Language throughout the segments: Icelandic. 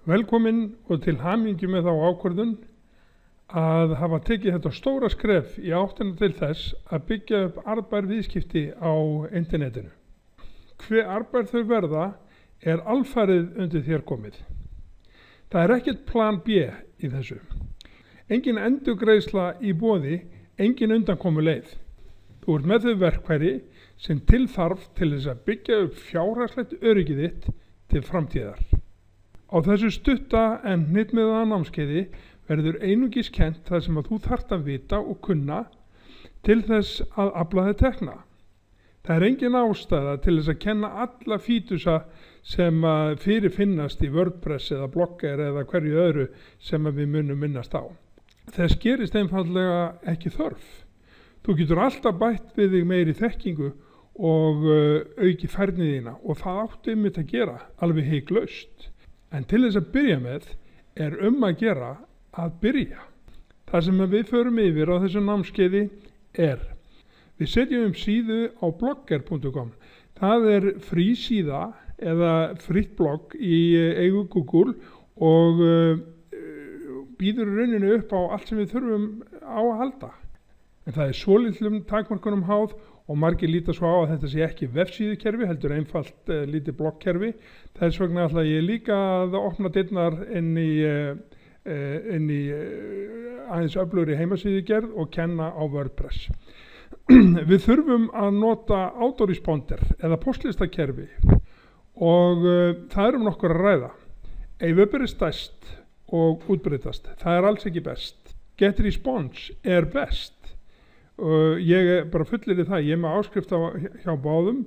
Velkomin og til hamingju með þá ákvörðun að hafa tekið þetta stóra skref í áttina til þess að byggja upp arðbær viðskipti á internetinu. Hve arðbær þau verða er alfarið undir þér komið. Það er ekkert plan B í þessu. Engin endurgreiðsla í boði, engin undankomu leið. Þú ert með þau verkfæri sem til þarf til þess að byggja upp fjárhagslegt öryggið þitt til framtíðar. Á þessu stutta en hnitmiðaða námskeiði verður einungis kennt það sem að þú þarft að vita og kunna til þess að afla þér tekna. Það er engin ástæða til þess að kenna alla fítusa sem fyrirfinnast í WordPress eða Blogger eða hverju öðru sem við munum minnast á. Þess gerist einfaldlega ekki þörf. Þú getur alltaf bætt við þig meiri þekkingu og auki færni þína og það áttu einmitt að gera alveg hiklaust. En til þess að byrja með er að gera að byrja. Það sem við förum yfir á þessu námskeiði er: við setjum síðu á blogger.com. Það er frí síða eða fritt blogg í eigu Google og býður rauninu upp á allt sem við þurfum á að halda. En það er svolitlum takmörkunum háð og margir líta svo á að þetta sé ekki vefsíðukerfi, heldur einfalt lítið bloggkerfi. Þess vegna ætla ég líka að opna dyrnar inn í aðeins öflugri heimasíðugerð og kenna á WordPress. Við þurfum að nota autoresponder eða postlistakerfi og það nokkur að ræða. AWeber er stærst og útbreiddast. Það er alls ekki best. GetResponse er best. Ég bara fullir það, ég með áskrift hjá báðum,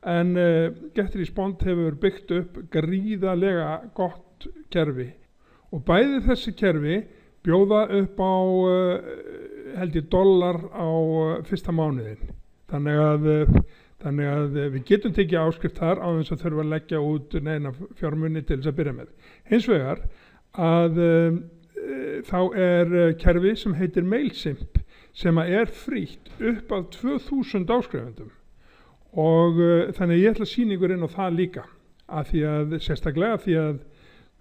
en GetResponse hefur byggt upp gríðarlega gott kerfi og bæði þessi kerfi bjóða upp á held ég $1 á fyrsta mánuðin. Þannig að við getum tekið áskrift þar á þess að þurfa að leggja út neina fjármuni til þess að byrja með. Hins vegar að þá er kerfi sem heitir MailChimp sem er frítt upp að 2000 áskrifendum og þannig ég ætla að sýna ykkur inn á það líka sérstaklega því að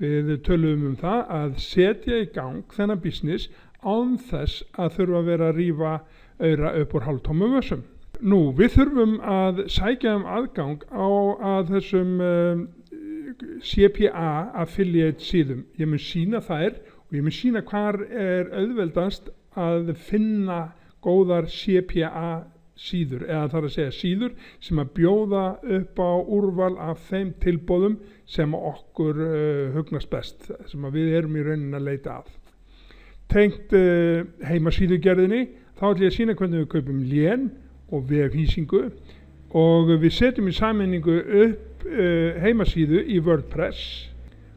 við tölum það að setja í gang þennan business án þess að þurfa að vera að rífa aura upp úr hálftómum vössum. Nú, við þurfum að sækja aðgang á að þessum CPA affiliate síðum. Ég mun sýna þær og ég mun sýna hvar er auðveldast að finna góðar CPA síður, eða þar að segja síður sem að bjóða upp á úrval af þeim tilboðum sem okkur hugnast best, sem að við erum í rauninni að leita að. Tengt heimasíðugerðinni, þá ætla ég að sýna hvernig við kaupum lén og vefhýsingu og við setjum í sameiningu upp heimasíðu í WordPress.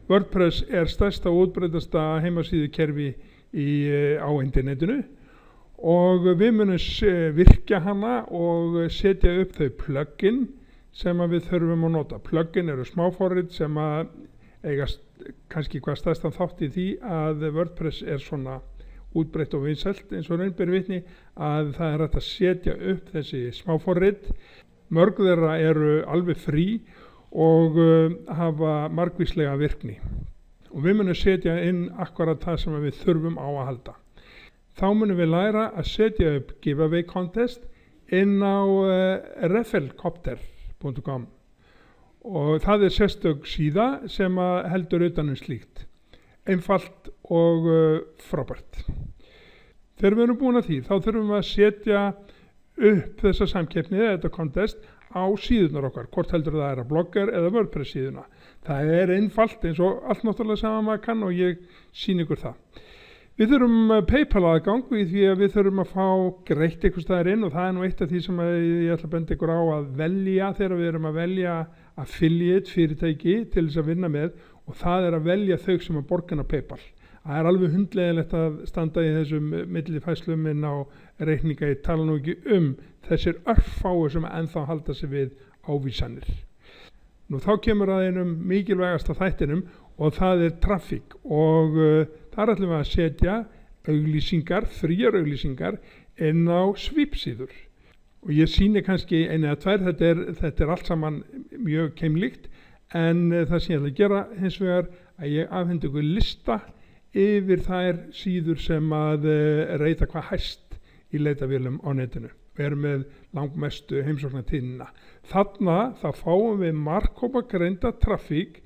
WordPress er stærsta og útbreiddasta heimasíðukerfi á internetinu og við munum virkja hana og setja upp þau plugin sem við þurfum að nota. Plugin eru smáforrit sem að eiga kannski hvað stærstan þátt í því að WordPress er svona útbreitt og vinsælt eins og raun ber vitni að það er hægt að setja upp þessi smáforrit. Mörg þeirra eru alveg frí og hafa margvíslega virkni. Og við munum setja inn akkurat það sem við þurfum á að halda. Þá munum við læra að setja upp giveaway contest inn á refelcopter.com og það er sérstök síða sem heldur utan slíkt. Einfalt og frábært. Þegar við erum búin að því, þá þurfum við að setja upp þessa samkeppni eða þetta contest á síðunar okkar, hvort heldur það að Blogger eða WordPress síðuna. Það er einfalt eins og allt náttúrulega saman maður kann og ég sýni ykkur það. Við þurfum PayPal aðgang því að við þurfum að fá greitt einhvers staðar inn og það nú eitt af því sem ég ætla að benda ykkur á að velja þegar við erum að velja affiliate fyrirtæki til þess að vinna með og það að velja þau sem að borga á PayPal. Það er alveg hundlegilegt að standa í þessum millifærslum inn á reikninga. Ég tala nú ekki þessir örfáu sem ennþá halda sig við ávísanir. Nú þá kemur að einum mikilvægasta þættinum og það er traffic og þar ætlum við að setja auglýsingar, fríar auglýsingar inn á svipsíður. Og ég sýni kannski einu eða tvær, þetta er allt saman mjög keimlíkt en það sem ég ætla að gera hins vegar að ég afhendi ykkur lista yfir þær síður sem að reyta hvað hæst í leitavélum á netinu. Við erum með langmestu heimsóknartíðnina. Þarna þá fáum við markhópa greinda trafík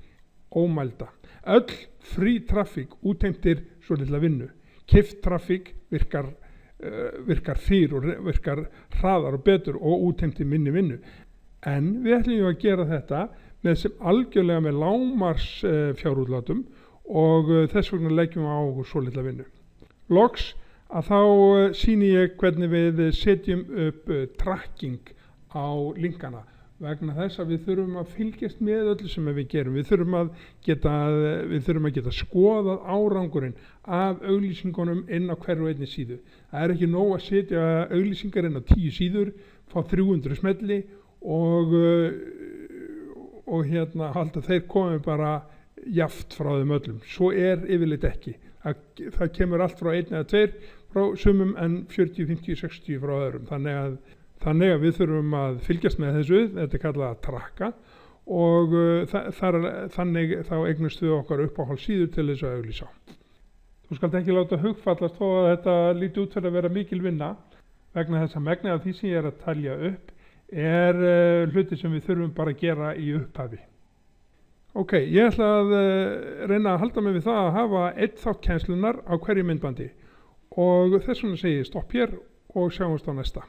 ómælda. Öll frí trafík útheimtir svo litla vinnu. Keypt trafík virkar fyrr og virkar hraðar og betur og útheimtir minni vinnu. En við ætlum að gera þetta algjörlega með lágmars fjárútlátum og þess vegna leggjum við á svo litla vinnu. Loks að þá sýni ég hvernig við setjum upp tracking á linkana vegna þess að við þurfum að fylgjast með öllu sem við gerum. Við þurfum að geta skoðað árangurinn af auglýsingunum inn á hverju einni síðu. Það ekki nóg að setja auglýsingar inn á 10 síður, fá 300 smelli og halda þeir komi bara jaft frá þeim öllum. Svo yfirleitt ekki. Það kemur allt frá 1 eða 2 frá sumum en 40, 50, 60 frá öðrum. Þannig að við þurfum að fylgjast með þessu, þetta kallað að trakka og þannig þá eignumst við okkar uppáhaldssíður til þess að auglýsa. Þú skalt ekki láta hugfallast þó að þetta líti út fyrir að vera mikil vinna vegna þess að megnið af því sem ég að talja upp hluti sem við þurfum bara að gera í upphafi. Ok, ég ætla að reyna að halda mig við það að hafa einn þátt kennslunar á hverju myndbandi og þess vegna segi ég stopp hér og sjáumst á næsta.